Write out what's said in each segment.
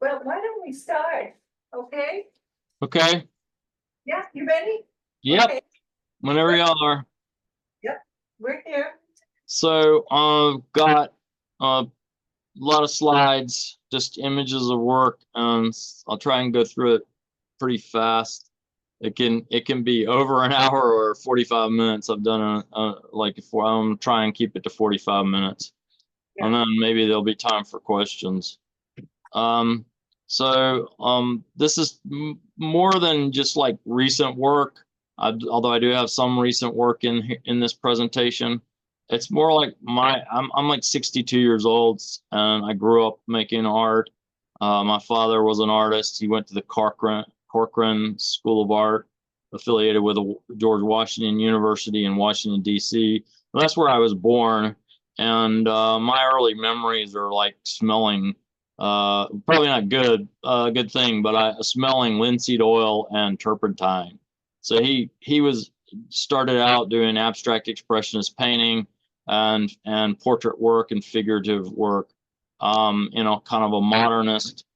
Well, why don't we start? Okay? Okay. Yeah, you ready? Yep. Okay. Whenever y'all are. Yep, we're here. So got a lot of slides, just images of work, and I'll try and go through it pretty fast. It can be over an hour or 45 minutes. I've done like I'm trying and keep it to 45 minutes, and then maybe there'll be time for questions. This is more than just like recent work. Although I do have some recent work in this presentation, it's more like I'm like 62 years old, and I grew up making art. My father was an artist. He went to the Corcoran School of Art, affiliated with the George Washington University in Washington, D.C. And that's where I was born. And my early memories are like smelling, probably not good thing, but smelling linseed oil and turpentine. So he started out doing abstract expressionist painting and portrait work and figurative work, kind of a modernist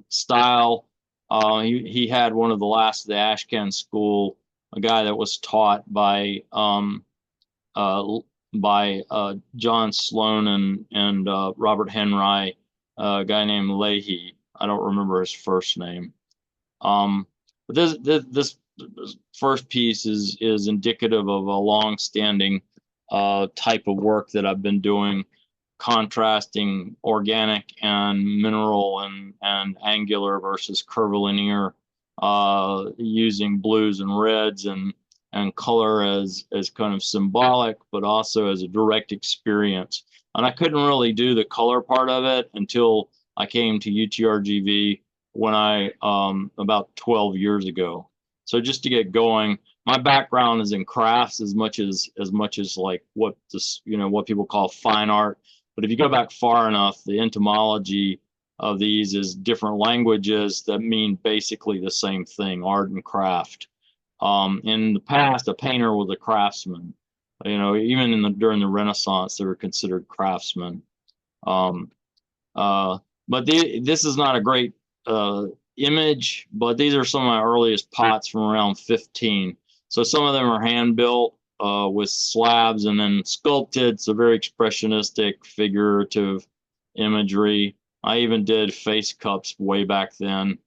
style. He had one of the last of the Ashcan school, a guy that was taught by John Sloan and Robert Henry, a guy named Leahy. I don't remember his first name. But this first piece is indicative of a long-standing type of work that I've been doing, contrasting organic and mineral and angular versus curvilinear, using blues and reds and color as kind of symbolic, but also as a direct experience. And I couldn't really do the color part of it until I came to UTRGV when I about 12 years ago. So just to get going, my background is in crafts as much as like what people call fine art. But if you go back far enough, the etymology of these is different languages that mean basically the same thing, art and craft. In the past, a painter was a craftsman. Even during the Renaissance, they were considered craftsmen. But this is not a great image, but these are some of my earliest pots from around 15. So some of them are hand built with slabs and then sculpted. So very expressionistic, figurative imagery. I even did face cups way back then,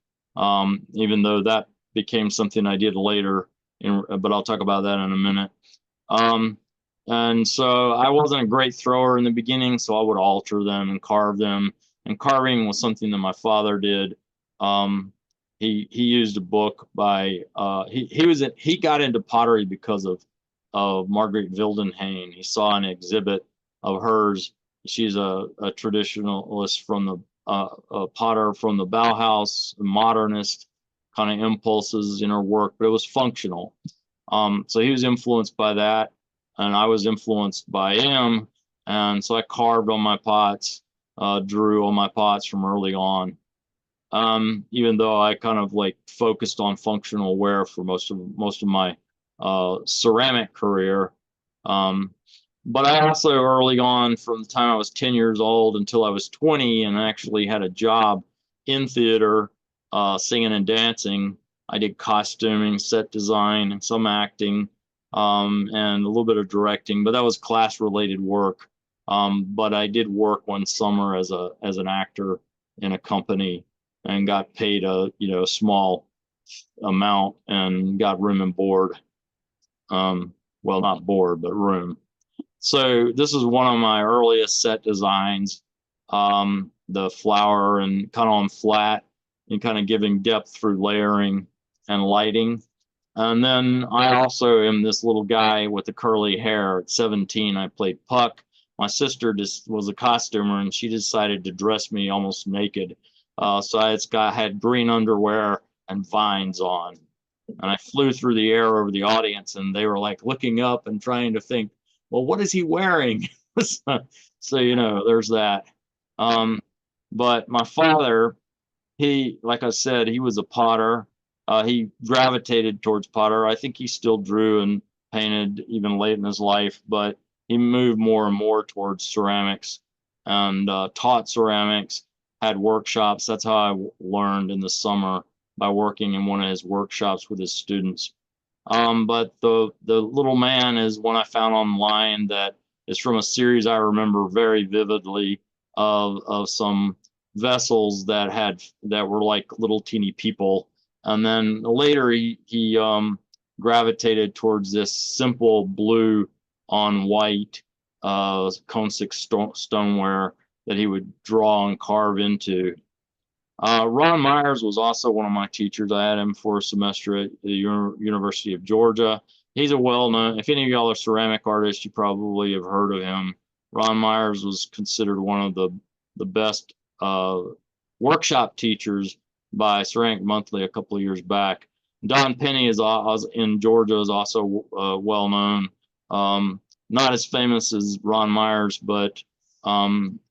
even though that became something I did later, but I'll talk about that in a minute. And so I wasn't a great thrower in the beginning, so I would alter them and carve them. And carving was something that my father did. He used a book by he got into pottery because of Margaret Wildenhain. He saw an exhibit of hers. She's a traditionalist from the a potter from the Bauhaus, modernist kind of impulses in her work, but it was functional. So he was influenced by that, and I was influenced by him. And so I carved on my pots, drew on my pots from early on. Even though I kind of like focused on functional wear for most of my ceramic career. But I also early on, from the time I was 10 years old until I was 20, and actually had a job in theater, singing and dancing. I did costuming, set design, and some acting, and a little bit of directing, but that was class-related work. But I did work one summer as an actor in a company and got paid a small amount and got room and board. Well, not board, but room. So this is one of my earliest set designs, the flower and kind of on flat and kind of giving depth through layering and lighting. And then I also am this little guy with the curly hair. At 17, I played Puck. My sister just was a costumer, and she decided to dress me almost naked. So I had green underwear and vines on. And I flew through the air over the audience, and they were like looking up and trying to think, well, what is he wearing? So, there's that. But my father, like I said, he was a potter. He gravitated towards potter. I think he still drew and painted even late in his life, but he moved more and more towards ceramics and taught ceramics. had workshops. That's how I learned in the summer, by working in one of his workshops with his students. But the little man is one I found online that is from a series I remember very vividly of some vessels that were like little teeny people. And then later he gravitated towards this simple blue on white cone 6 stoneware that he would draw and carve into. Ron Myers was also one of my teachers. I had him for a semester at the University of Georgia. He's a well-known, if any of y'all are ceramic artists, you probably have heard of him. Ron Myers was considered one of the best workshop teachers by Ceramic Monthly a couple of years back. Don Penny is in Georgia, is also well-known. Not as famous as Ron Myers, but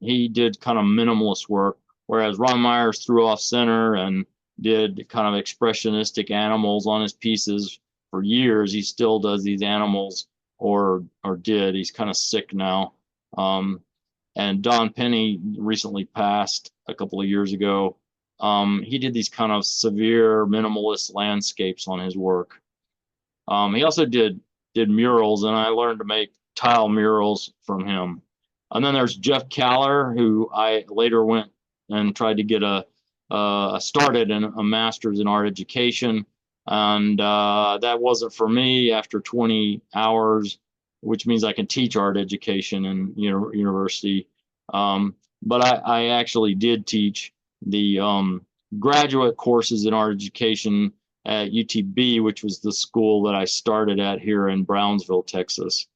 he did kind of minimalist work. Whereas Ron Myers threw off center and did kind of expressionistic animals on his pieces for years. He still does these animals, or did. He's kind of sick now. And Don Penny recently passed a couple of years ago. He did these kind of severe minimalist landscapes on his work. He also did murals, and I learned to make tile murals from him. And then there's Jeff Kaller, who I later went and tried to get started in a master's in art education. And that wasn't for me after 20 hours, which means I can teach art education in university. But I actually did teach the graduate courses in art education at UTB, which was the school that I started at here in Brownsville, Texas.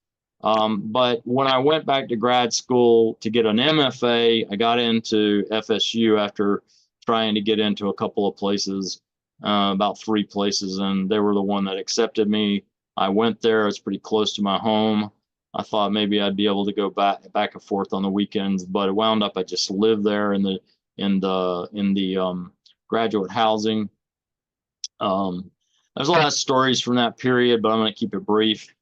But when I went back to grad school to get an MFA, I got into FSU after trying to get into a couple of places, about 3 places, and they were the one that accepted me. I went there. It's pretty close to my home. I thought maybe I'd be able to go back and forth on the weekends, but it wound up I just lived there in the graduate housing. There's a lot of stories from that period, but I'm going to keep it brief.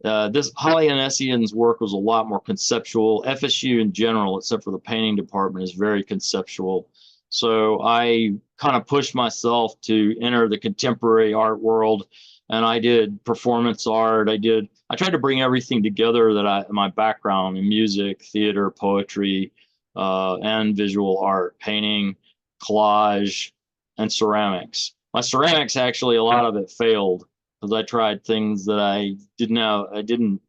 This Dionysian's work was a lot more conceptual. FSU in general, except for the painting department, is very conceptual. So I kind of pushed myself to enter the contemporary art world, and I did performance art. I tried to bring everything together that my background in music, theater, poetry, and visual art, painting, collage, and ceramics. My ceramics, actually, a lot of it failed, because I tried things that I didn't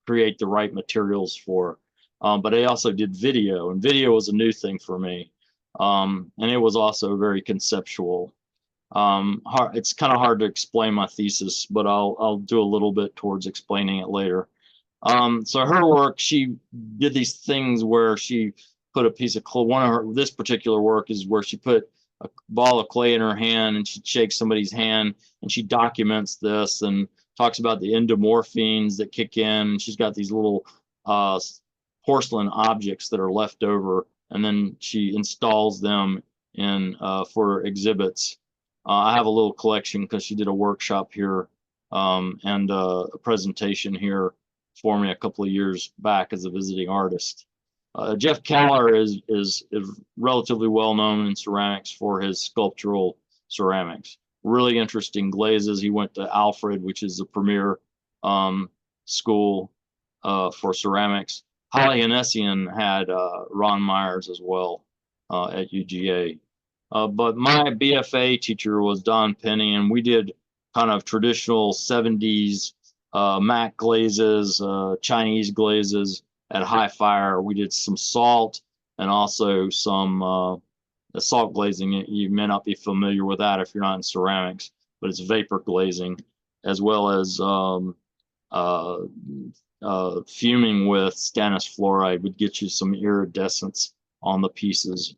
create the right materials for. But I also did video, and video was a new thing for me. And it was also very conceptual. It's kind of hard to explain my thesis, but I'll do a little bit towards explaining it later. So her work, she did these things where she put a piece of clay. This particular work is where she put a ball of clay in her hand, and she shakes somebody's hand, and she documents this and talks about the endomorphines that kick in. She's got these little porcelain objects that are left over, and then she installs them in for exhibits. I have a little collection because she did a workshop here and a presentation here for me a couple of years back as a visiting artist. Jeff Kaller is relatively well known in ceramics for his sculptural ceramics. Really interesting glazes. He went to Alfred, which is the premier school for ceramics. Dionysian had Ron Myers as well at UGA. But my BFA teacher was Don Penny, and we did kind of traditional 70s matte glazes, Chinese glazes at high fire. We did some salt and also some salt glazing. You may not be familiar with that if you're not in ceramics, but it's vapor glazing, as well as fuming with stannous fluoride would get you some iridescence on the pieces.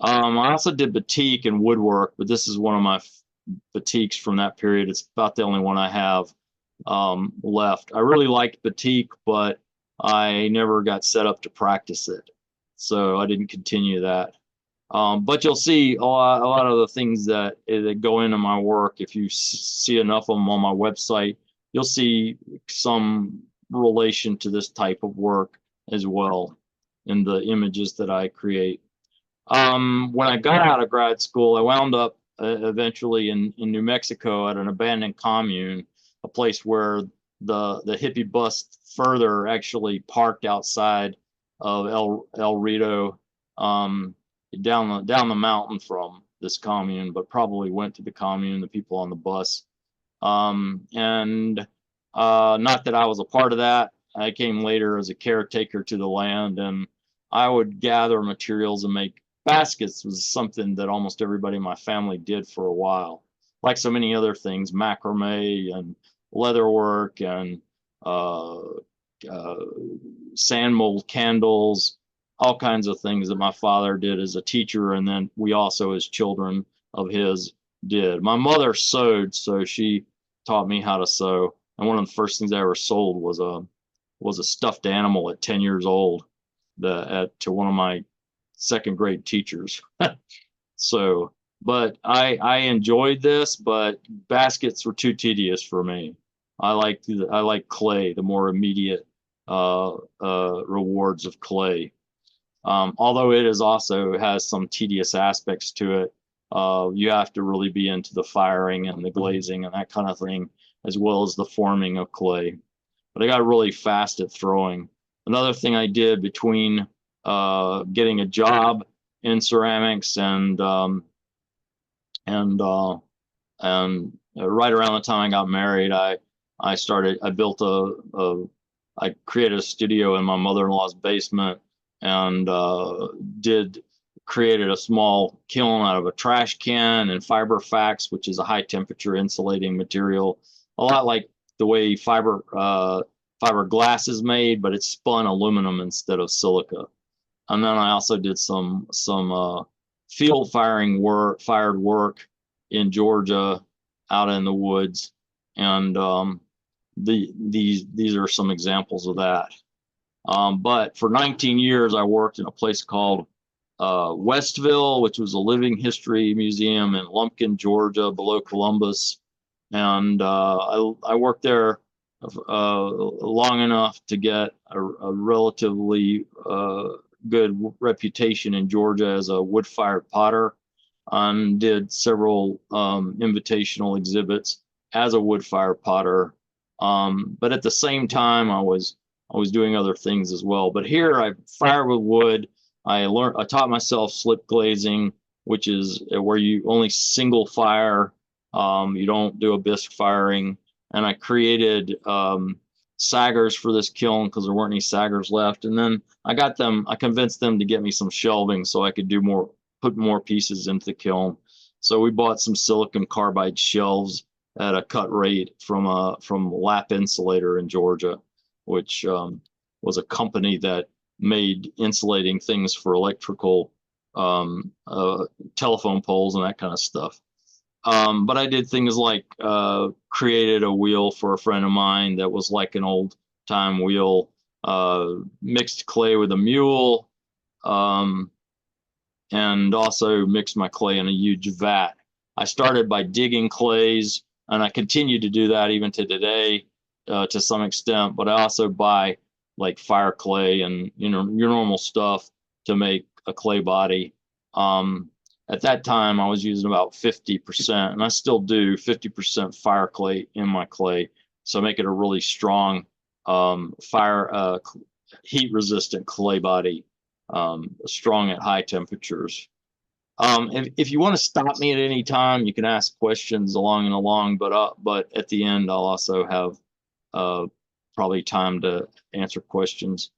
I also did batik and woodwork, but this is one of my batiks from that period. It's about the only one I have left. I really liked batik, but I never got set up to practice it, so I didn't continue that. But you'll see a lot of the things that go into my work. If you see enough of them on my website, you'll see some relation to this type of work as well in the images that I create. When I got out of grad school, I wound up eventually in New Mexico at an abandoned commune, a place where the hippie bus further actually parked outside of El Rito, down the mountain from this commune, but probably went to the commune, the people on the bus. And not that I was a part of that. I came later as a caretaker to the land, and I would gather materials and make baskets. Was something that almost everybody in my family did for a while. Like so many other things, macrame and leather work and sand mold candles, all kinds of things that my father did as a teacher, and then we also, as children of his, did. My mother sewed, so she taught me how to sew. And one of the first things I ever sold was a stuffed animal at 10 years old, to one of my second grade teachers. So, but I enjoyed this, but baskets were too tedious for me. I like clay, the more immediate rewards of clay. Although it is also has some tedious aspects to it. You have to really be into the firing and the glazing and that kind of thing, as well as the forming of clay. But I got really fast at throwing. Another thing I did between getting a job in ceramics and right around the time I got married, I created a studio in my mother-in-law's basement, and created a small kiln out of a trash can and fiberfax, which is a high temperature insulating material, a lot like the way fiberglass is made, but it's spun aluminum instead of silica. And then I also did some field fired work in Georgia, out in the woods, and these are some examples of that. But for 19 years, I worked in a place called Westville, which was a living history museum in Lumpkin, Georgia, below Columbus. And I worked there long enough to get a relatively good reputation in Georgia as a wood-fired potter, and did several invitational exhibits as a wood-fired potter. But at the same time, I was doing other things as well. But here I fire with wood. I taught myself slip glazing, which is where you only single fire. You don't do a bisque firing. And I created saggers for this kiln because there weren't any saggers left. And then I convinced them to get me some shelving so I could put more pieces into the kiln. So we bought some silicon carbide shelves at a cut rate from Lap Insulator in Georgia, which was a company that made insulating things for electrical telephone poles and that kind of stuff. But I did things like created a wheel for a friend of mine that was like an old time wheel, mixed clay with a mule, and also mixed my clay in a huge vat. I started by digging clays, and I continue to do that even to today, to some extent. But I also buy like fire clay and your normal stuff to make a clay body. At that time, I was using about 50%, and I still do 50% fire clay in my clay, so make it a really strong heat resistant clay body, strong at high temperatures. If you want to stop me at any time, you can ask questions along, but at the end, I'll also have probably time to answer questions.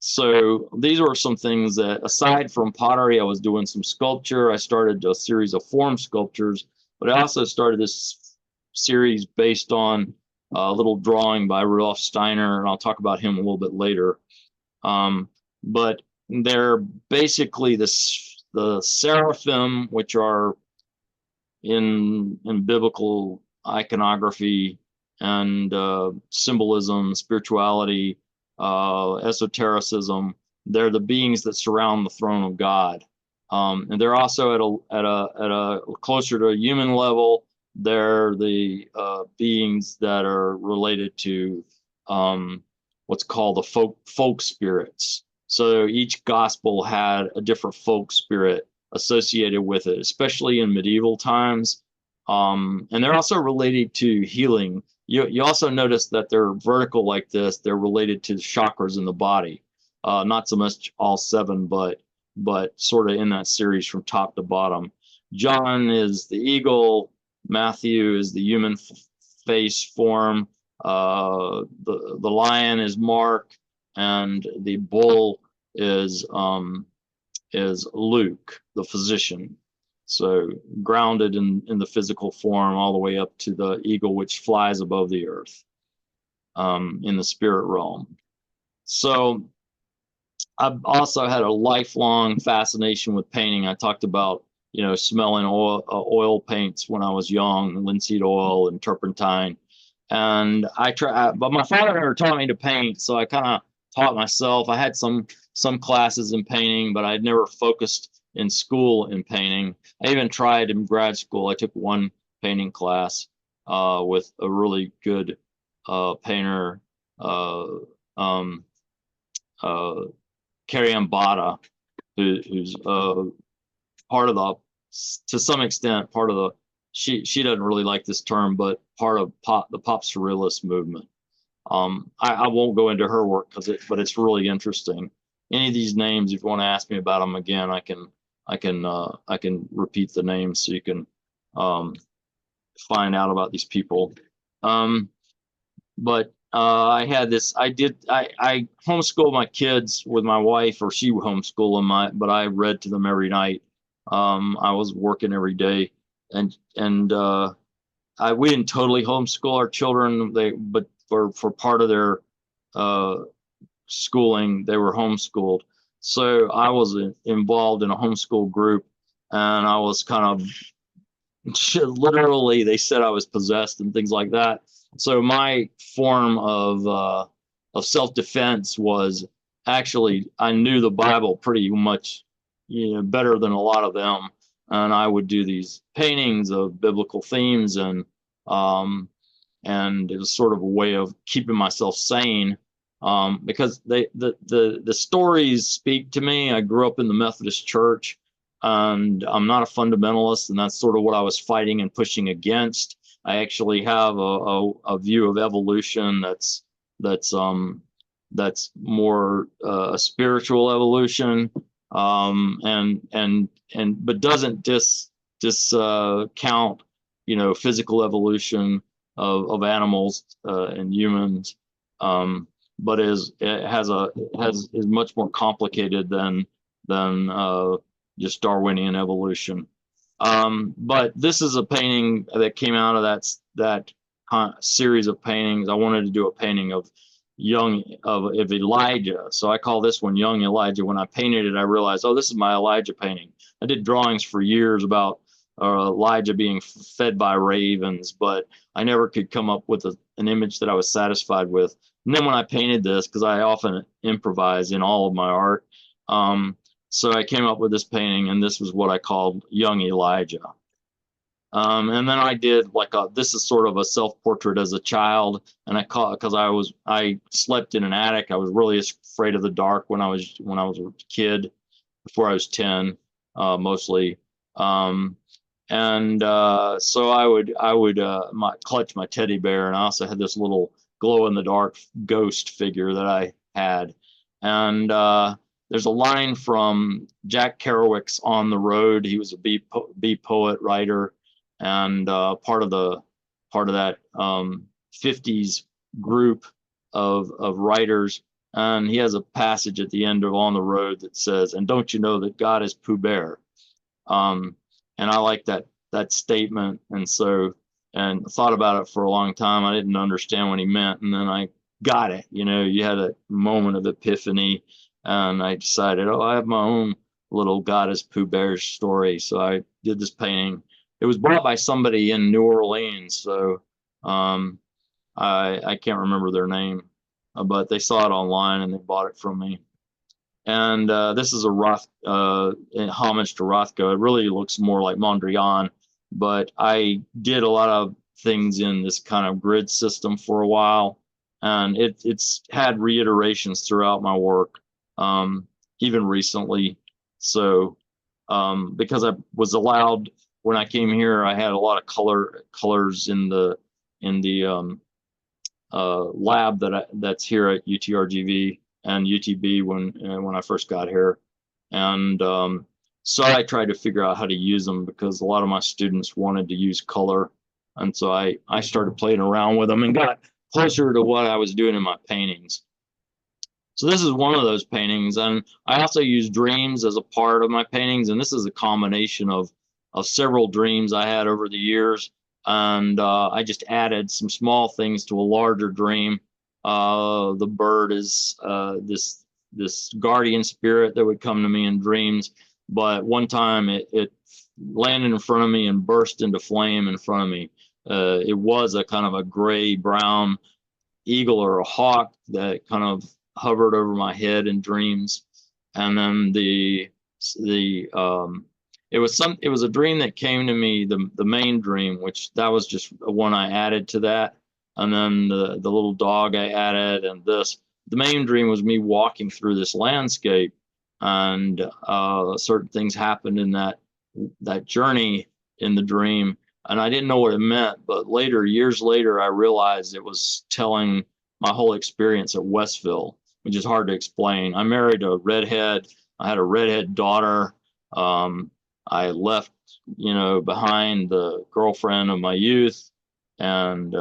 So these were some things that, aside from pottery, I was doing some sculpture. I started a series of form sculptures, but I also started this series based on a little drawing by Rudolf Steiner, and I'll talk about him a little bit later. But they're basically the seraphim, which are in biblical iconography and symbolism, spirituality, esotericism. They're the beings that surround the throne of God, and they're also at a closer to a human level. They're the beings that are related to what's called the folk spirits. So each gospel had a different folk spirit associated with it, especially in medieval times. And they're also related to healing. You also notice that they're vertical like this. They're related to the chakras in the body. Not so much all seven, but sort of in that series from top to bottom. John is the eagle. Matthew is the human face form. The lion is Mark, and the bull is Luke, the physician. So grounded in the physical form all the way up to the eagle, which flies above the earth in the spirit realm. So I've also had a lifelong fascination with painting. I talked about, smelling oil paints when I was young, linseed oil and turpentine. And but my father never taught me to paint, so I kind of taught myself. I had some classes in painting, but I'd never focused in school in painting. I even tried in grad school. I took one painting class with a really good painter, Carrie Ambata, who's part of the, to some extent, part of the, she doesn't really like this term, but part of the pop surrealist movement. I won't go into her work but it's really interesting. Any of these names, if you want to ask me about them again, I can repeat the names so you can find out about these people. But I had this. I homeschooled my kids with my wife, or she homeschooled them. But I read to them every night. I was working every day, and we didn't totally homeschool our children. But for part of their schooling, they were homeschooled. So I was involved in a homeschool group, and I was kind of literally, they said I was possessed and things like that. So my form of self-defense was, actually, I knew the Bible pretty much, better than a lot of them, and I would do these paintings of biblical themes, and it was sort of a way of keeping myself sane, because the stories speak to me. I grew up in the Methodist Church, and I'm not a fundamentalist, and that's sort of what I was fighting and pushing against. I actually have a view of evolution that's more a spiritual evolution, but doesn't discount physical evolution of animals and humans, but is much more complicated than just Darwinian evolution. But this is a painting that came out of that series of paintings. I wanted to do a painting of Elijah, so I call this one Young Elijah. When I painted it, I realized, oh, this is my Elijah painting. I did drawings for years about Elijah being fed by ravens, but I never could come up with an image that I was satisfied with. And then when I painted this, because I often improvise in all of my art, so I came up with this painting, and this was what I called Young Elijah. And then I did this is sort of a self-portrait as a child, and because I slept in an attic. I was really afraid of the dark when I was a kid, before I was 10, mostly. So I would clutch my teddy bear, and I also had this little glow-in-the-dark ghost figure that I had. And there's a line from Jack Kerouac's On the Road. He was a bee poet writer, and part of that 50s group of writers. And he has a passage at the end of On the Road that says, "And don't you know that God is Pooh Bear?" And I like that statement, and thought about it for a long time. I didn't understand what he meant, and then I got it. You had a moment of epiphany, and I decided, I have my own little God is Pooh Bear story. So I did this painting. It was bought by somebody in New Orleans, so I can't remember their name, but they saw it online and they bought it from me. And this is a homage to Rothko. It really looks more like Mondrian, but I did a lot of things in this kind of grid system for a while, and it's had reiterations throughout my work. And even recently. So because I was allowed when I came here, I had a lot of colors in the lab that's here at UTRGV and UTB when I first got here, and so I tried to figure out how to use them because a lot of my students wanted to use color, and so I started playing around with them and got closer to what I was doing in my paintings. So this is one of those paintings, and I also use dreams as a part of my paintings, and this is a combination of several dreams I had over the years, and I just added some small things to a larger dream. The bird is this guardian spirit that would come to me in dreams, but one time it landed in front of me and burst into flame in front of me. It was a kind of a gray brown eagle or a hawk that kind of hovered over my head in dreams, and then it was a dream that came to me, the main dream, which that was just one I added to that, and then the little dog I added, and the main dream was me walking through this landscape, and certain things happened in that journey in the dream, and I didn't know what it meant, but years later, I realized it was telling my whole experience at Westville, which is hard to explain. I married a redhead. I had a redhead daughter. I left, behind the girlfriend of my youth, and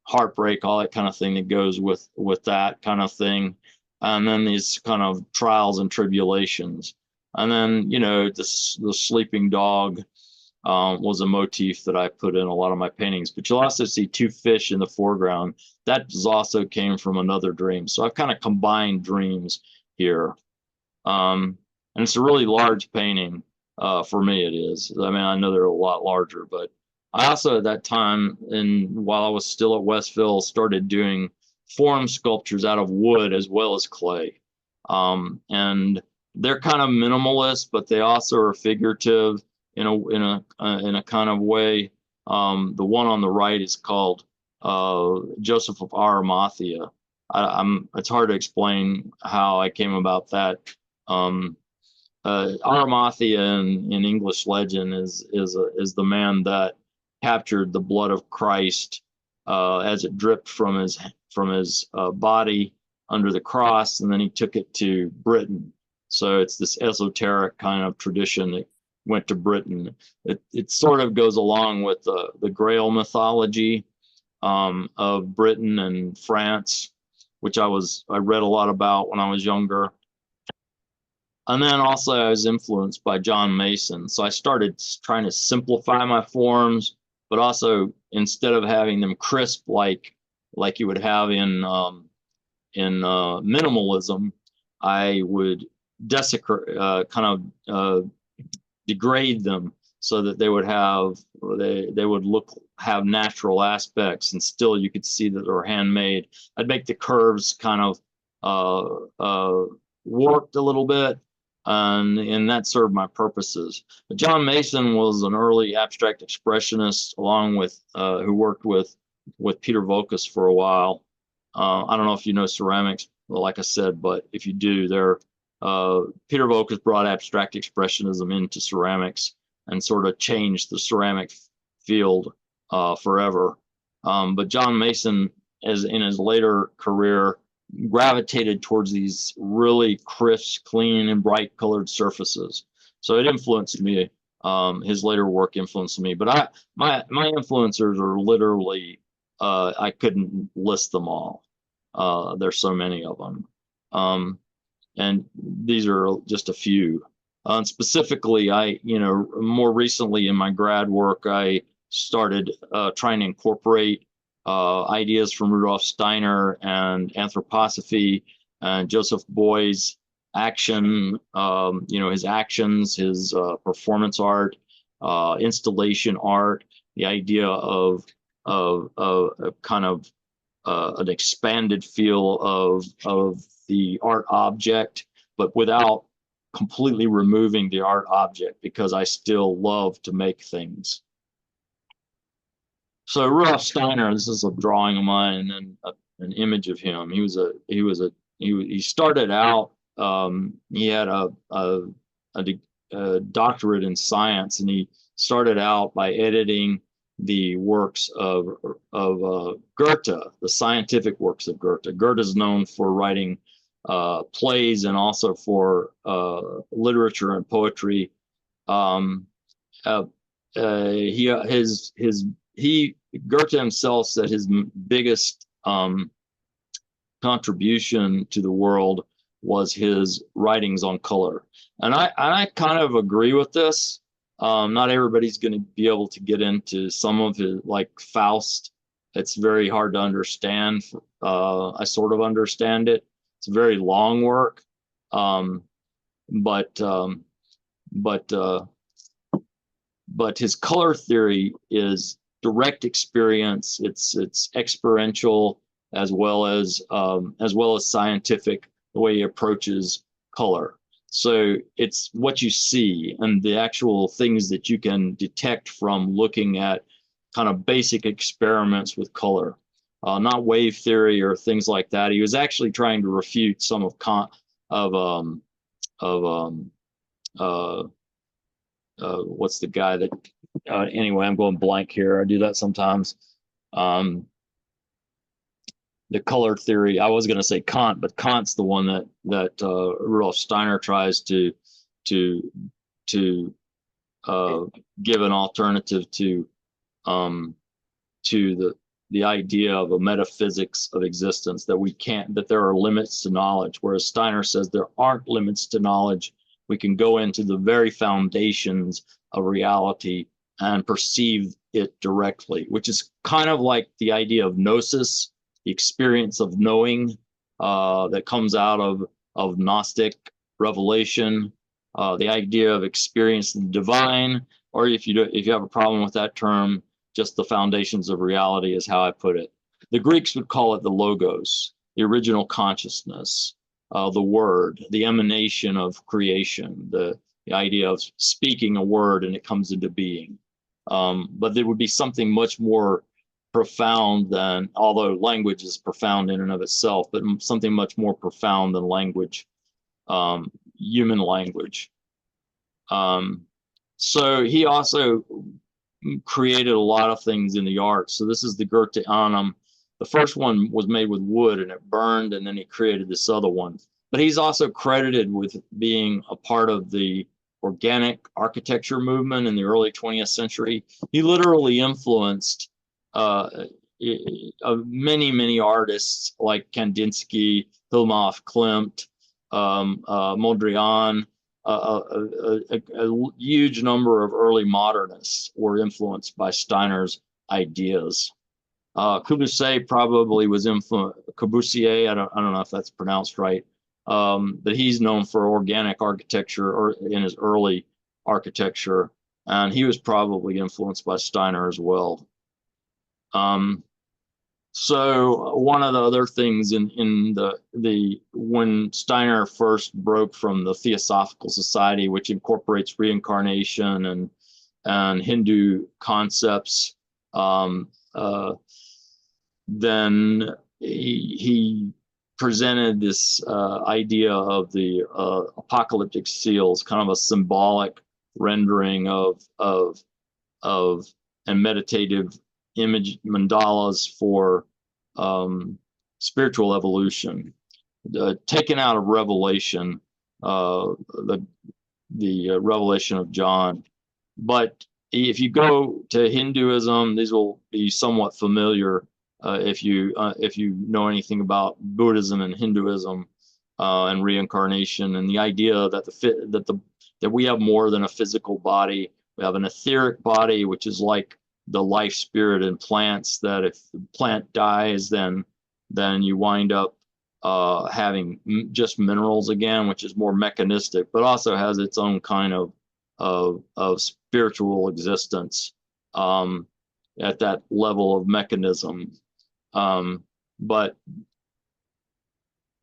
heartbreak, all that kind of thing that goes with that kind of thing, and then these kind of trials and tribulations, and then the sleeping dog was a motif that I put in a lot of my paintings. But you'll also see two fish in the foreground. That also came from another dream. So I've kind of combined dreams here. And it's a really large painting. For me, it is. I mean, I know they're a lot larger, but I also at that time, and while I was still at Westville, started doing form sculptures out of wood as well as clay. And they're kind of minimalist, but they also are figurative in a kind of way. The one on the right is called Joseph of Arimathea. It's hard to explain how I came about that. Arimathea in English legend is the man that captured the blood of Christ as it dripped from his body under the cross, and then he took it to Britain. So it's this esoteric kind of tradition that went to Britain. It sort of goes along with the Grail mythology of Britain and France, which I read a lot about when I was younger. And then also I was influenced by John Mason. So I started trying to simplify my forms, but also instead of having them crisp like you would have in minimalism, I would desecrate, degrade them so that they would have natural aspects, and still you could see that they were handmade. I'd make the curves kind of warped a little bit, and that served my purposes. But John Mason was an early abstract expressionist, along with who worked with Peter Voulkos for a while. I don't know if you know ceramics, like I said, but if you do, Peter Voulkos brought abstract expressionism into ceramics and sort of changed the ceramic field forever. But John Mason, as in his later career, gravitated towards these really crisp, clean, and bright colored surfaces. So it influenced me. His later work influenced me. But my influencers are literally, I couldn't list them all. There's so many of them. And these are just a few. Specifically, more recently in my grad work, I started trying to incorporate ideas from Rudolf Steiner and Anthroposophy and Joseph Beuys' action, his actions, his performance art, installation art, the idea of kind of an expanded feel of the art object, but without completely removing the art object, because I still love to make things. So Rudolf Steiner, this is a drawing of mine and an image of him. He started out he had a doctorate in science, and he started out by editing the works of Goethe, the scientific works of Goethe. Goethe is known for writing plays and also for literature and poetry. Goethe himself said his biggest contribution to the world was his writings on color, and I kind of agree with this. Not everybody's going to be able to get into some of his, like Faust. It's very hard to understand. I sort of understand it. It's a very long work, but his color theory is direct experience. It's experiential as well as scientific, the way he approaches color. So it's what you see and the actual things that you can detect from looking at kind of basic experiments with color, not wave theory or things like that. He was actually trying to refute some of what's the guy that anyway, I'm going blank here. I do that sometimes. The color theory, I was going to say Kant, but Kant's the one that Rudolf Steiner tries to give an alternative to the idea of a metaphysics of existence, that there are limits to knowledge, whereas Steiner says there aren't limits to knowledge. We can go into the very foundations of reality and perceive it directly, which is kind of like the idea of gnosis, the experience of knowing that comes out of Gnostic revelation, the idea of experiencing the divine, or if you have a problem with that term, just the foundations of reality is how I put it. The Greeks would call it the logos, the original consciousness, the word, the emanation of creation, the idea of speaking a word and it comes into being. But there would be something much more profound than, although language is profound in and of itself, but something much more profound than language, human language. So he also created a lot of things in the arts. So this is the Goetheanum. The first one was made with wood and it burned, and then he created this other one. But he's also credited with being a part of the organic architecture movement in the early 20th century. He literally influenced many artists like Kandinsky, Hilma Klimt, Mondrian. A huge number of early modernists were influenced by Steiner's ideas. Corbusier probably was influenced. Corbusier, I don't know if that's pronounced right, but he's known for organic architecture, or in his early architecture, and he was probably influenced by Steiner as well. So one of the other things in the when Steiner first broke from the Theosophical Society, which incorporates reincarnation and Hindu concepts, then he presented this idea of the apocalyptic seals, kind of a symbolic rendering of and meditative image mandalas for spiritual evolution, taken out of Revelation, the Revelation of John. But if you go to Hinduism, these will be somewhat familiar if you know anything about Buddhism and Hinduism and reincarnation, and the idea that that we have more than a physical body. We have an etheric body, which is like the life spirit in plants, that if the plant dies, then you wind up having just minerals again, which is more mechanistic, but also has its own kind of spiritual existence at that level of mechanism. But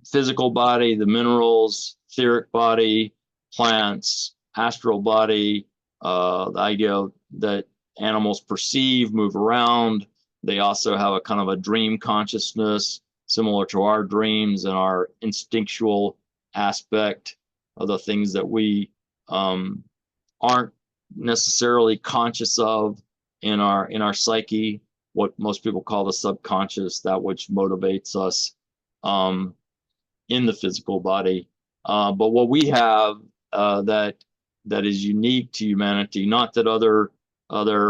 physical body, the minerals, etheric body, plants, astral body, the idea that animals perceive, move around. They also have a kind of a dream consciousness, similar to our dreams and our instinctual aspect of the things that we aren't necessarily conscious of in our psyche, what most people call the subconscious, that which motivates us in the physical body. But what we have that is unique to humanity, not that other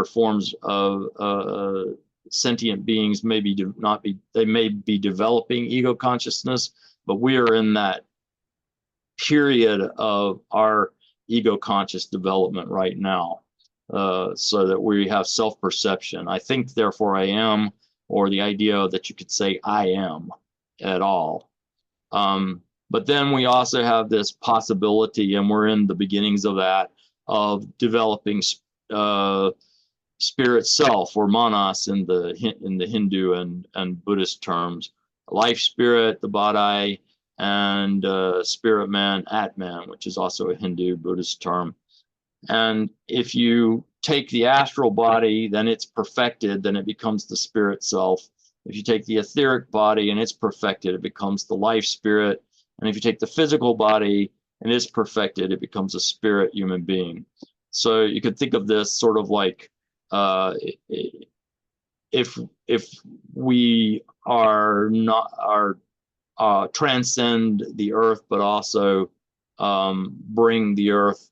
forms of sentient beings may be developing ego consciousness, but we are in that period of our ego conscious development right now, so that we have self-perception. I think, therefore I am, or the idea that you could say I am at all. But then we also have this possibility, and we're in the beginnings of that, of developing spirit self, or manas in the Hindu and Buddhist terms, life spirit, the body, and spirit man, Atman, which is also a Hindu Buddhist term. And if you take the astral body, then it's perfected, then it becomes the spirit self. If you take the etheric body and it's perfected, it becomes the life spirit. And if you take the physical body and it's perfected, it becomes a spirit human being. So you could think of this sort of like, if we are not transcend the earth, but also bring the earth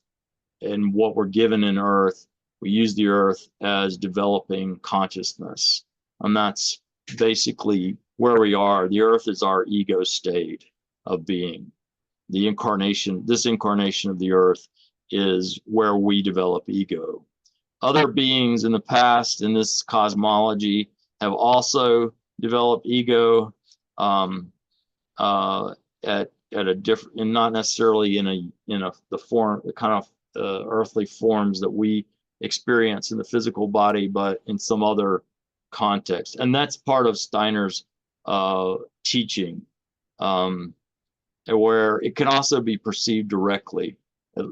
and what we're given in earth, we use the earth as developing consciousness. And that's basically where we are. The earth is our ego state of being. This incarnation of the earth is where we develop ego. Other beings in the past in this cosmology have also developed ego at a different, and not necessarily in the form, the kind of earthly forms that we experience in the physical body, but in some other context. And that's part of Steiner's teaching, where it can also be perceived directly.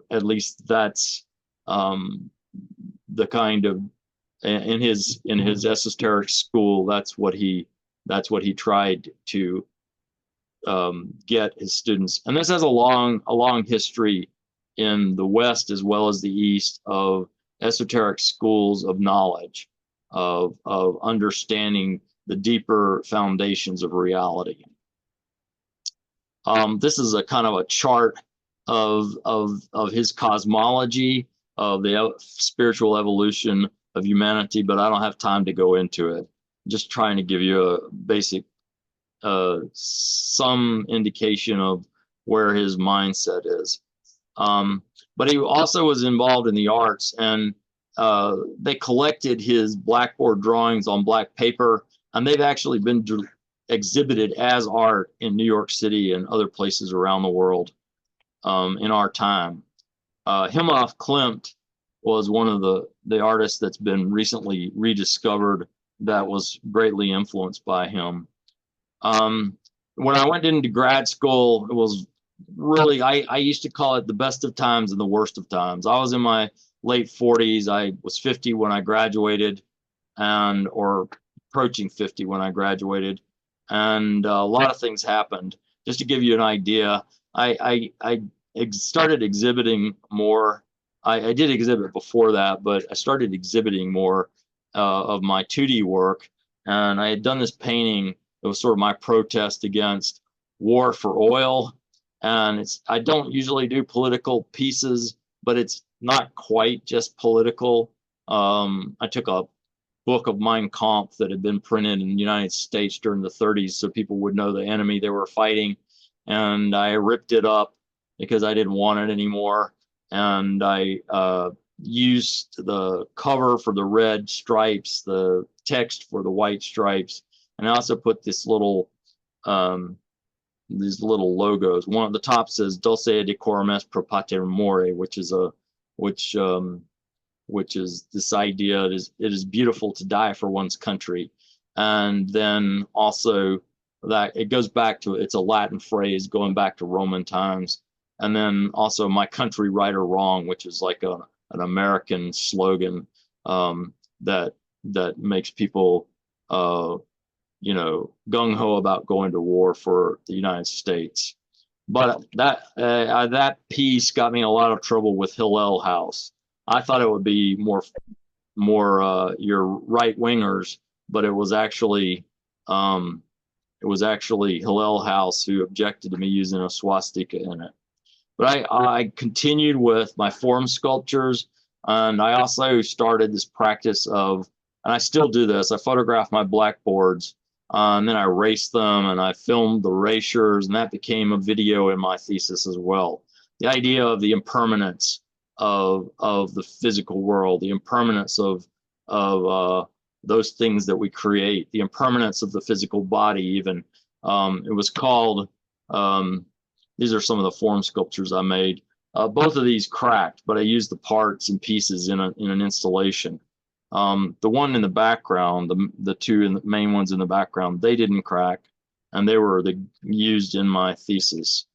At least that's the kind of, in his esoteric school, that's what he tried to get his students. And this has a long history in the West as well as the East of esoteric schools of knowledge, of understanding the deeper foundations of reality. This is a kind of a chart of his cosmology, of the spiritual evolution of humanity, but I don't have time to go into it. I'm just trying to give you a basic, some indication of where his mindset is. But he also was involved in the arts, and they collected his blackboard drawings on black paper, and they've actually been exhibited as art in New York City and other places around the world in our time. Himmelhoff Klimt was one of the artists that's been recently rediscovered that was greatly influenced by him. When I went into grad school, it was really, I used to call it the best of times and the worst of times. I was in my late 40s. I was 50 when I graduated, or approaching 50 when I graduated, and a lot of things happened. Just to give you an idea, I started exhibiting more. I did exhibit before that, but I started exhibiting more of my 2D work, and I had done this painting. It was sort of my protest against war for oil. And I don't usually do political pieces, but it's not quite just political. I took a book of Mein Kampf that had been printed in the United States during the 30s, so people would know the enemy they were fighting. And I ripped it up because I didn't want it anymore. And I used the cover for the red stripes, the text for the white stripes. And I also put this little, these little logos. One at the top says "Dulce decorum est pro pater more," which is this idea it is beautiful to die for one's country. And then also that it goes back to, it's a Latin phrase going back to Roman times. And then also "My country, right or wrong," which is like an American slogan that makes people gung-ho about going to war for the United States. But that piece got me in a lot of trouble with Hillel House. I thought it would be more your right wingers, but it was actually Hillel House who objected to me using a swastika in it. But I continued with my form sculptures, and I also started this practice of, and I still do this, I photograph my blackboards, and then I erase them, and I filmed the erasures, and that became a video in my thesis as well. The idea of the impermanence of the physical world, the impermanence of those things that we create, the impermanence of the physical body even. It was called, these are some of the form sculptures I made. Both of these cracked, but I used the parts and pieces in an installation. The one in the background, the two main ones in the background, they didn't crack, and they were used in my thesis.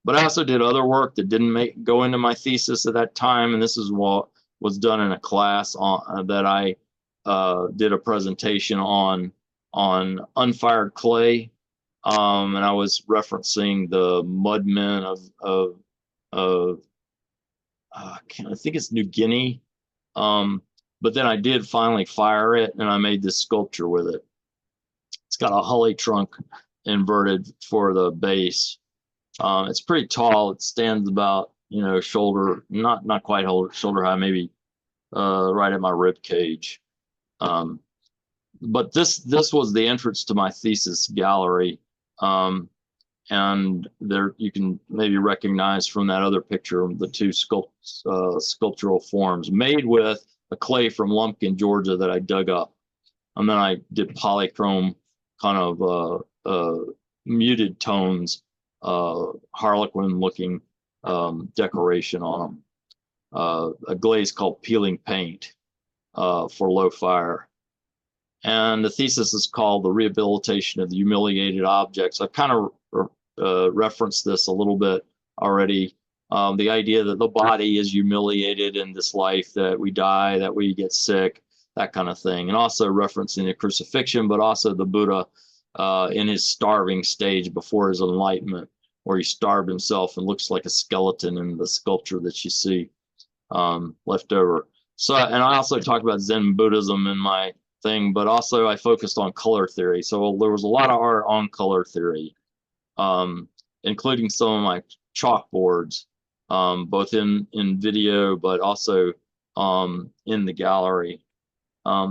But I also did other work that didn't go into my thesis at that time, and this is what was done in a class that I did a presentation on unfired clay. And I was referencing the mudmen of I think it's New Guinea. But then I did finally fire it, and I made this sculpture with it. It's got a holly trunk inverted for the base. It's pretty tall. It stands about, shoulder, not quite shoulder high, maybe right at my rib cage. But this was the entrance to my thesis gallery. And there you can maybe recognize from that other picture the two sculptural forms made with a clay from Lumpkin, Georgia that I dug up. And then I did polychrome kind of muted tones, harlequin looking decoration on them. A glaze called peeling paint for low fire. And the thesis is called The Rehabilitation of the Humiliated Objects. I've kind of referenced this a little bit already. The idea that the body is humiliated in this life, that we die, that we get sick, that kind of thing. And also referencing the crucifixion, but also the Buddha in his starving stage before his enlightenment, where he starved himself and looks like a skeleton in the sculpture that you see left over. So, and I also talk about Zen Buddhism in my thing, but also I focused on color theory. So there was a lot of art on color theory, including some of my chalkboards, both in video, but also in the gallery.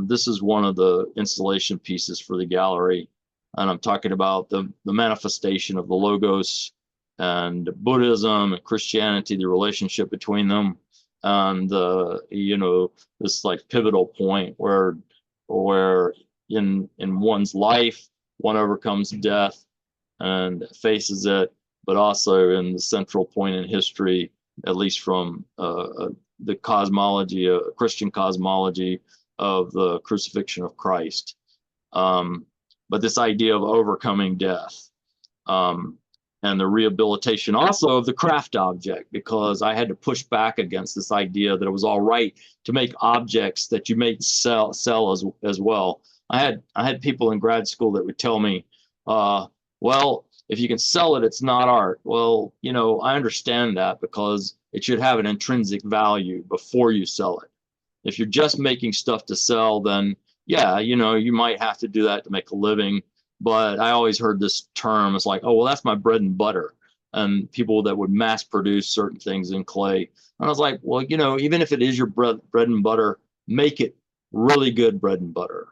This is one of the installation pieces for the gallery, and I'm talking about the manifestation of the Logos and Buddhism and Christianity, the relationship between them, and this like pivotal point where in one's life one overcomes death and faces it, but also in the central point in history, at least from the cosmology, Christian cosmology of the crucifixion of Christ. But this idea of overcoming death, and the rehabilitation also of the craft object, because I had to push back against this idea that it was all right to make objects that you may sell as well. I had people in grad school that would tell me, well, if you can sell it, it's not art. Well, I understand that, because it should have an intrinsic value before you sell it. If you're just making stuff to sell, then yeah, you might have to do that to make a living. But I always heard this term, it's like, oh, well, that's my bread and butter. And people that would mass produce certain things in clay. And I was like, well, even if it is your bread and butter, make it really good bread and butter,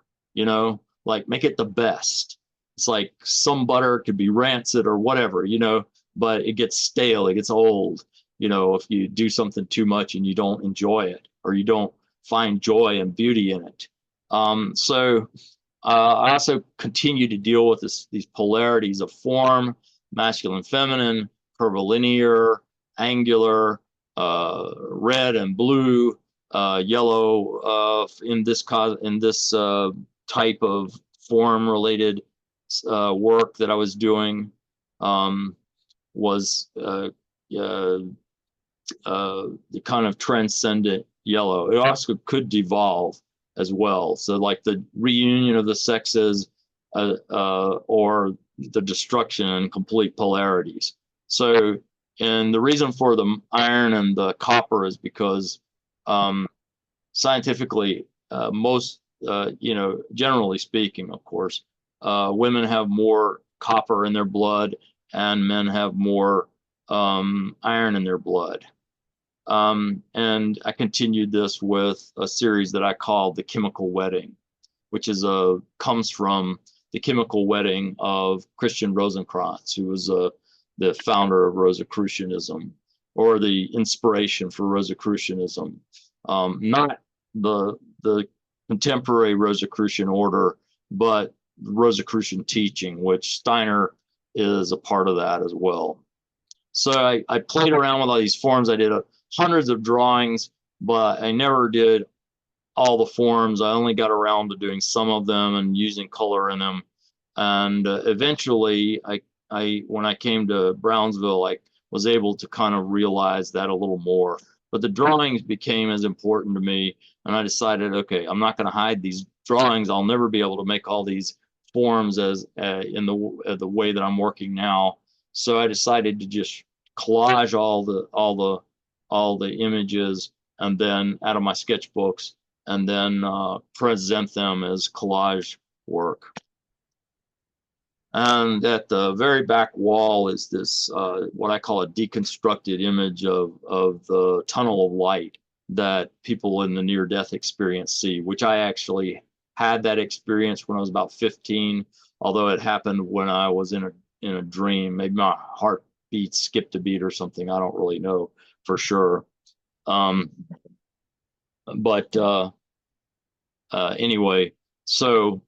like make it the best. It's like some butter could be rancid or whatever, but it gets stale, it gets old, if you do something too much and you don't enjoy it, or you don't find joy and beauty in it. So I also continue to deal with these polarities of form, masculine, feminine, curvilinear, angular, red and blue, yellow, in this type of form related work that I was doing, was the kind of transcendent yellow. It also could devolve as well. So like the reunion of the sexes, or the destruction and complete polarities. So, and the reason for the iron and the copper is because scientifically, most, generally speaking, of course, women have more copper in their blood and men have more iron in their blood. And I continued this with a series that I called The Chemical Wedding, which comes from the chemical wedding of Christian Rosenkreuz, who was the founder of Rosicrucianism, or the inspiration for Rosicrucianism. Not the contemporary Rosicrucian order, but Rosicrucian teaching, which Steiner is a part of that as well. So I played around with all these forms. I did hundreds of drawings, but I never did all the forms. I only got around to doing some of them and using color in them. And eventually, when I came to Brownsville, I was able to kind of realize that a little more. But the drawings became as important to me, and I decided, okay, I'm not going to hide these drawings. I'll never be able to make all these forms as in the way that I'm working now. So I decided to just collage all the images, and then out of my sketchbooks, and then present them as collage work. And at the very back wall is this, what I call a deconstructed image of the tunnel of light that people in the near-death experience see, which I actually had that experience when I was about 15, although it happened when I was in a dream. Maybe my heartbeat skipped a beat or something. I don't really know for sure. Anyway, so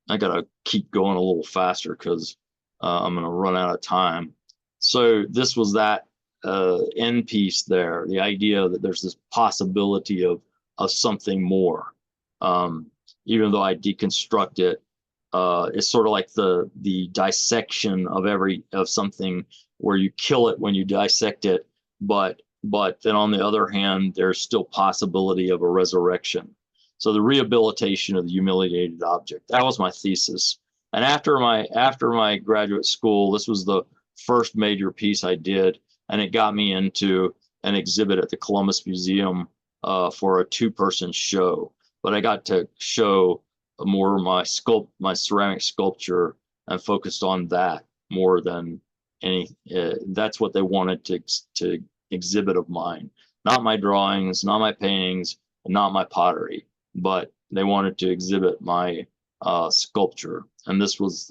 I gotta keep going a little faster because I'm gonna run out of time. So this was that end piece there, the idea that there's this possibility of something more. Even though I deconstruct it, it's sort of like the dissection of something where you kill it when you dissect it, but then on the other hand, there's still possibility of a resurrection. So the rehabilitation of the humiliated object. That was my thesis. And after my graduate school, this was the first major piece I did, and it got me into an exhibit at the Columbus Museum for a 2-person show. But I got to show more my ceramic sculpture and focused on that more than any. That's what they wanted to exhibit of mine, not my drawings, not my paintings, and not my pottery, but they wanted to exhibit my sculpture. And this was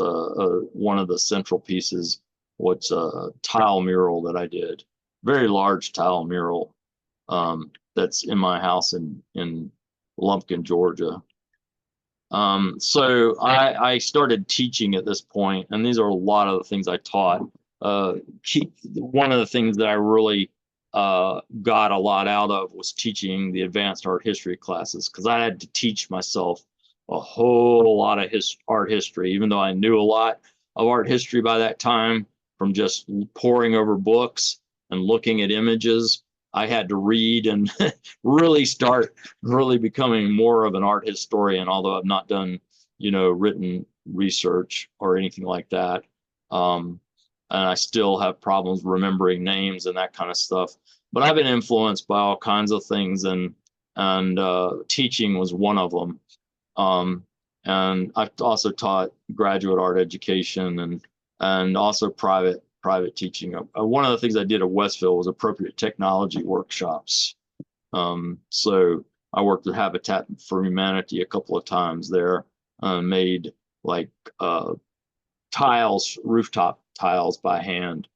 one of the central pieces, what's a tile mural that I did, very large tile mural that's in my house in Lumpkin, Georgia. So I started teaching at this point, and these are a lot of the things I taught. One of the things that I really got a lot out of was teaching the advanced art history classes, because I had to teach myself a whole lot of art history, even though I knew a lot of art history by that time from just poring over books and looking at images. I had to read and really start becoming more of an art historian, although I've not done, written research or anything like that. And I still have problems remembering names and that kind of stuff. But I've been influenced by all kinds of things, and teaching was one of them. And I've also taught graduate art education and also private teaching. One of the things I did at Westville was appropriate technology workshops. So I worked with Habitat for Humanity a couple of times there, made like tiles, rooftop tiles by hand.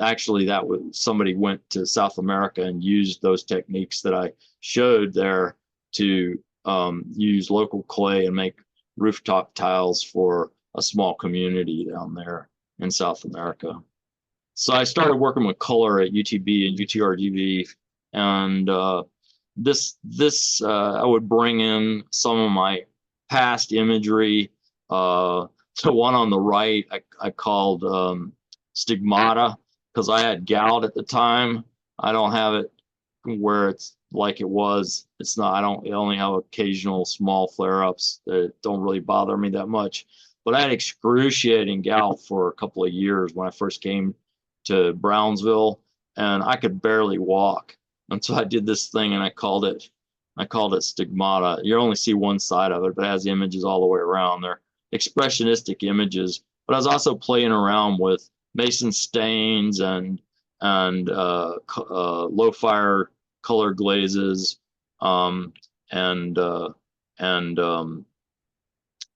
Actually, somebody went to South America and used those techniques that I showed there to use local clay and make rooftop tiles for a small community down there in South America. So I started working with color at UTB and UTRGV, and I would bring in some of my past imagery. The one on the right I called stigmata, because I had gout at the time. I don't have it where it's like it was. It's not. I only have occasional small flare-ups that don't really bother me that much. but I had excruciating gout for a couple of years when I first came to Brownsville, and I could barely walk. And so I did this thing, and I called it stigmata. You only see one side of it, but it has images all the way around. They're expressionistic images. But I was also playing around with mason stains and low fire color glazes, and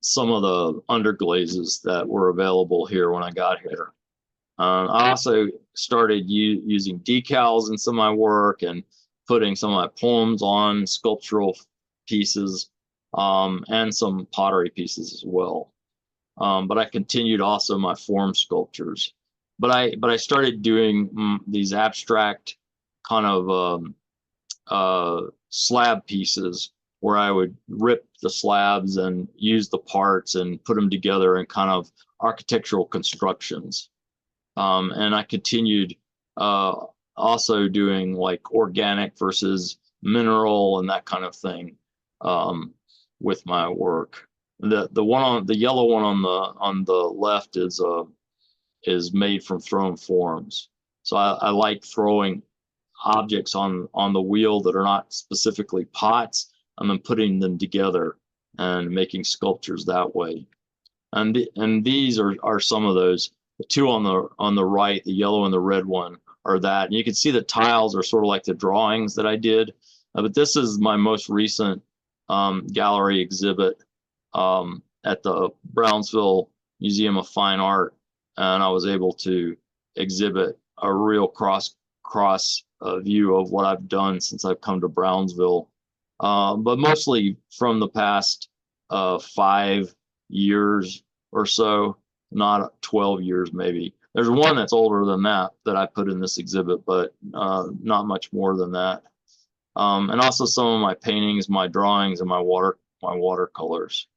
some of the underglazes that were available here when I got here. I also started using decals in some of my work and putting some of my poems on sculptural pieces, and some pottery pieces as well. But I continued also my form sculptures. But I started doing these abstract kind of slab pieces where I would rip the slabs and use the parts and put them together in kind of architectural constructions. And I continued also doing like organic versus mineral and that kind of thing with my work. The yellow one on the left is made from thrown forms. So I like throwing objects on the wheel that are not specifically pots, and then putting them together and making sculptures that way. And these are some of those. The two on the right, the yellow and the red one, are that. And you can see the tiles are sort of like the drawings that I did. But this is my most recent gallery exhibit at the Brownsville Museum of Fine Art, and I was able to exhibit a real cross view of what I've done since I've come to Brownsville, but mostly from the past 5 years or so, not 12 years maybe. There's one that's older than that I put in this exhibit, but not much more than that. And also some of my paintings, my drawings, and my watercolors.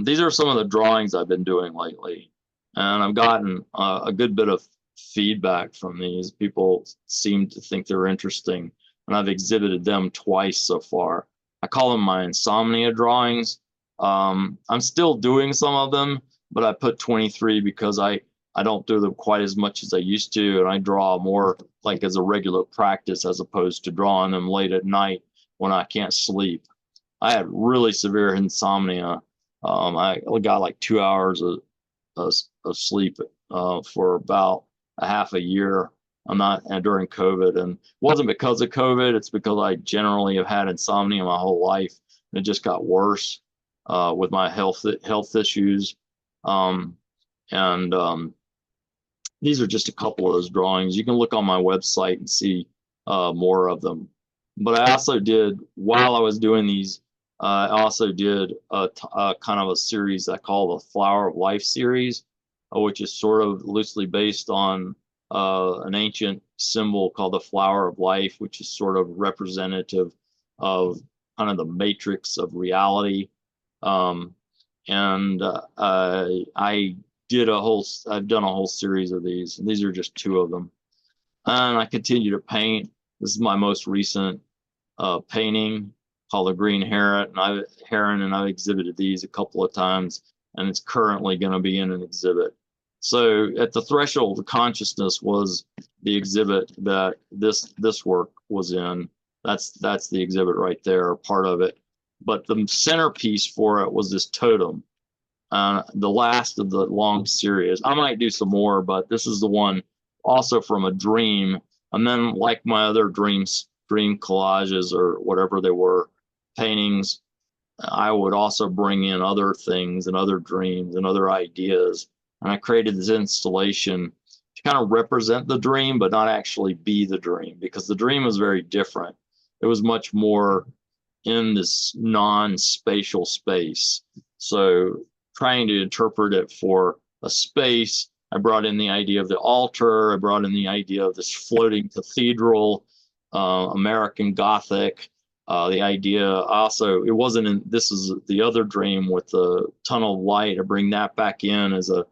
These are some of the drawings I've been doing lately, and I've gotten a good bit of feedback from these. People seem to think they're interesting, and I've exhibited them twice so far. I call them my insomnia drawings. I'm still doing some of them, but I put 23 because I don't do them quite as much as I used to, and I draw more like as a regular practice as opposed to drawing them late at night when I can't sleep. I had really severe insomnia. I got like 2 hours of sleep for about a half a year. During COVID, and it wasn't because of COVID. It's because I generally have had insomnia my whole life, and it just got worse with my health issues. These are just a couple of those drawings. You can look on my website and see more of them. But I also did, while I was doing these, I also did a kind of a series I call the Flower of Life series, which is sort of loosely based on an ancient symbol called the Flower of Life, which is sort of representative of kind of the matrix of reality. I've done a whole series of these, and these are just two of them. And I continue to paint. This is my most recent painting called the Green Heron, and I've exhibited these a couple of times, and it's currently going to be in an exhibit. So at the Threshold of Consciousness was the exhibit that this work was in. That's the exhibit right there, part of it. But the centerpiece for it was this totem, the last of the long series. I might do some more, but this is the one also from a dream. And then, like my other dream collages or whatever they were, paintings, I would also bring in other things and other dreams and other ideas. And I created this installation to kind of represent the dream, but not actually be the dream, because the dream was very different. It was much more in this non-spatial space. So trying to interpret it for a space, I brought in the idea of the altar. I brought in the idea of this floating cathedral, American Gothic. The idea also, it wasn't in, this is the other dream with the tunnel of light. I bring that back in as a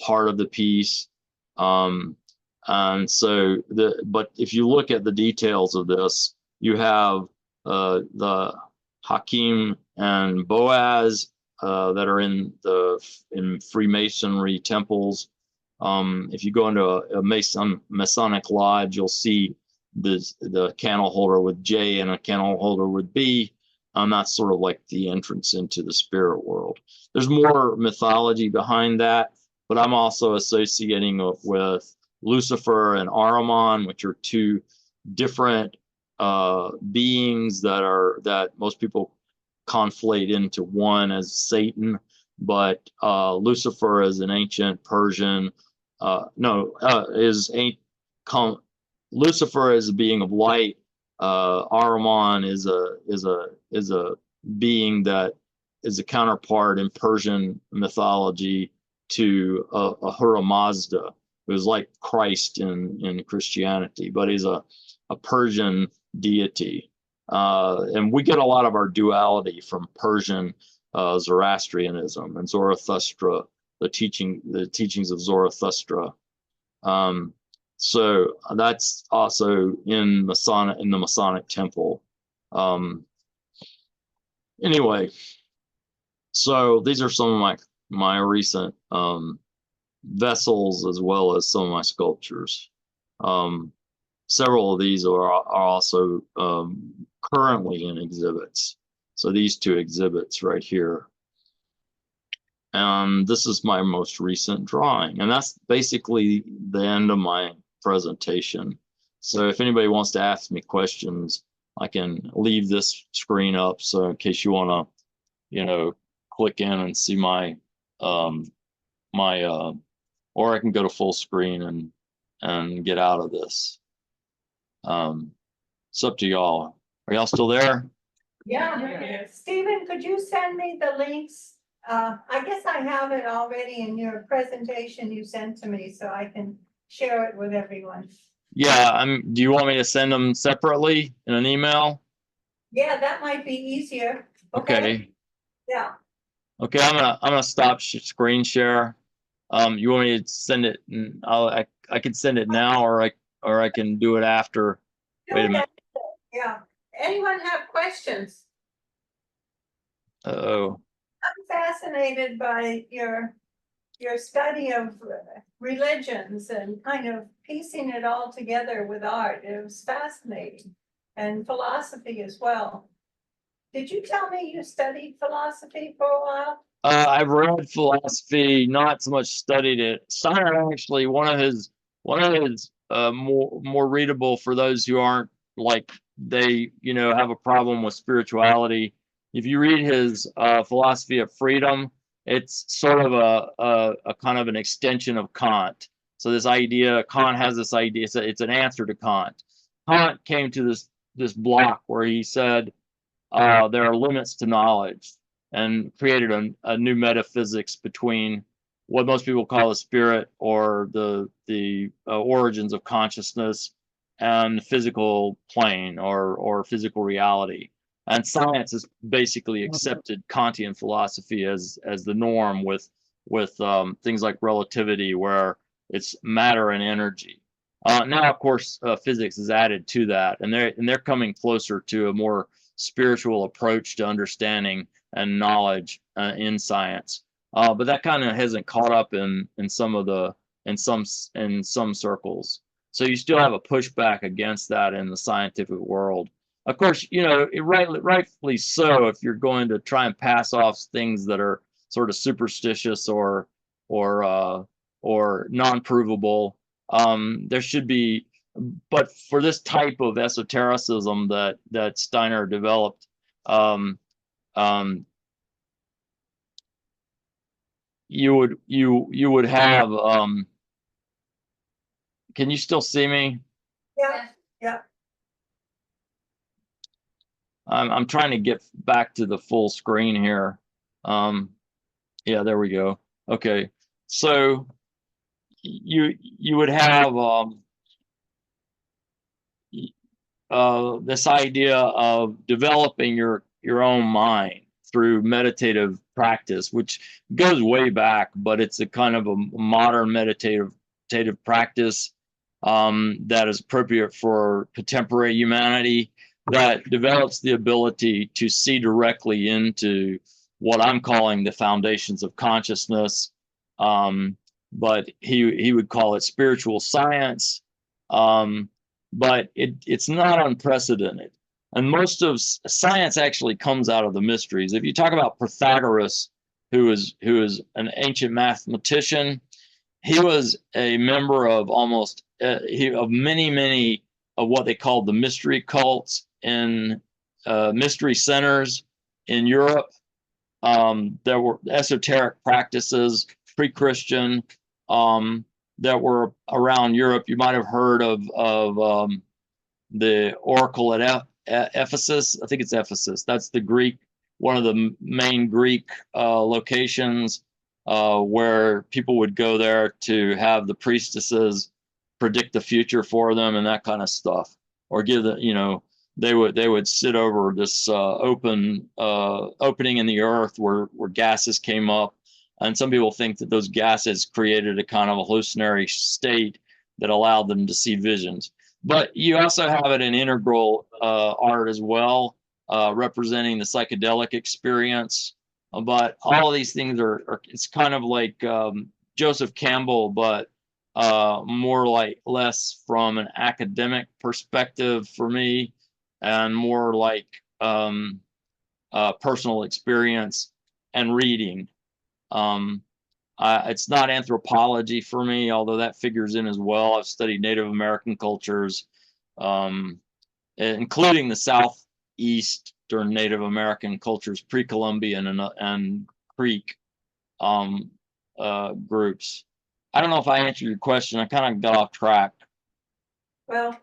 part of the piece. And so but if you look at the details of this, you have the Hakim and Boaz, that are in Freemasonry temples. If you go into a Masonic lodge, you'll see the candle holder with J and a candle holder with B. That's sort of like the entrance into the spirit world. There's more mythology behind that, but I'm also associating it with Lucifer and Ahriman, which are two different beings that most people conflate into one as Satan, but Lucifer is an ancient Persian. Lucifer is a being of light. Ahriman is a being that is a counterpart in Persian mythology to Ahura Mazda, who is like Christ in Christianity, but he's a Persian deity. And we get a lot of our duality from Persian Zoroastrianism and Zarathustra, the teachings of Zarathustra. So that's also in the Masonic temple. Anyway, so these are some of my recent vessels, as well as some of my sculptures. Several of these are also currently in exhibits. So these two exhibits right here. And this is my most recent drawing. And that's basically the end of my presentation. So if anybody wants to ask me questions, I can leave this screen up. So in case you want to, click in and see my, or I can go to full screen and get out of this. It's up to y'all. Are y'all still there? Yeah. Stephen, could you send me the links? I guess I have it already in your presentation you sent to me, so I can share it with everyone. Yeah, do you want me to send them separately in an email? Yeah, that might be easier. Okay. Yeah. Okay, I'm gonna stop screen share. You want me to send it? I can send it now, or I can do it after. Wait a minute. Yeah. Anyone have questions? Uh-oh. I'm fascinated by your study of religions and kind of piecing it all together with art. It was fascinating, and philosophy as well. Did you tell me you studied philosophy for a while? I've read philosophy, not so much studied it. Steiner actually, one of his more readable for those who aren't like they have a problem with spirituality. If you read his philosophy of freedom, it's sort of a kind of an extension of Kant. So this idea, Kant has this idea. It's an answer to Kant. Kant came to this block where he said there are limits to knowledge, and created a new metaphysics between what most people call the spirit, or the origins of consciousness, and the physical plane, or physical reality. And science has basically accepted Kantian philosophy as the norm, with things like relativity, where it's matter and energy. Now, of course, physics is added to that, and they're coming closer to a more spiritual approach to understanding and knowledge in science. But that kind of hasn't caught up in some circles. So you still have a pushback against that in the scientific world. Of course, rightfully so, if you're going to try and pass off things that are sort of superstitious or non-provable. There should be, but for this type of esotericism that Steiner developed, you would have. Can you still see me? Yeah. Yeah. I'm trying to get back to the full screen here. Yeah, there we go. Okay, so you would have this idea of developing your own mind through meditative practice, which goes way back, but it's a kind of a modern meditative practice that is appropriate for contemporary humanity, that develops the ability to see directly into what I'm calling the foundations of consciousness. But he would call it spiritual science. But it's not unprecedented. And most of science actually comes out of the mysteries. If you talk about Pythagoras, who is an ancient mathematician, he was a member of of many of what they called the mystery cults in mystery centers in Europe. There were esoteric practices, pre-Christian, that were around Europe. You might have heard of the oracle at Ephesus. I think it's Ephesus. That's the Greek, one of the main Greek locations where people would go there to have the priestesses predict the future for them and that kind of stuff, or give the, they would sit over this opening in the earth where gases came up, and some people think that those gases created a kind of a hallucinatory state that allowed them to see visions. But you also have it in integral art as well, representing the psychedelic experience. But all of these things it's kind of like Joseph Campbell, but less from an academic perspective for me, and more like personal experience and reading. It's not anthropology for me, although that figures in as well. I've studied Native American cultures, including the Southeastern Native American cultures, pre-Columbian and Creek groups. I don't know if I answered your question. I kind of got off track. Well,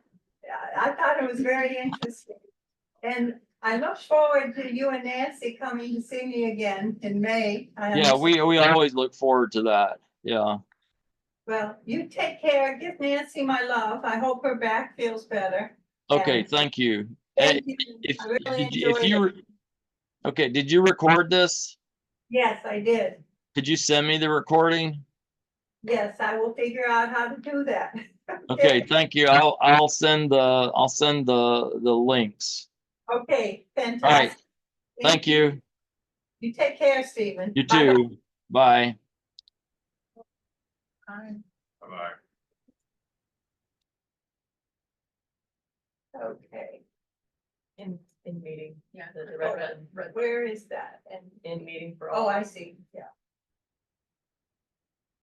I thought it was very interesting. And I look forward to you and Nancy coming to see me again in May. Yeah, we always look forward to that. Yeah. Well, you take care. Give Nancy my love. I hope her back feels better. Okay, And thank you. thank Hey, you. if I really if enjoyed you it. okay, did you record this? Yes, I did. Could you send me the recording? Yes, I will figure out how to do that. Okay, thank you. I'll send the links. Okay, All right. fantastic. Thank you. You take care, Stephen. You Bye-bye. too. Bye. Bye-bye. Okay, In meeting, yeah, the red- red where is that? And, in meeting for all. oh, I see, yeah.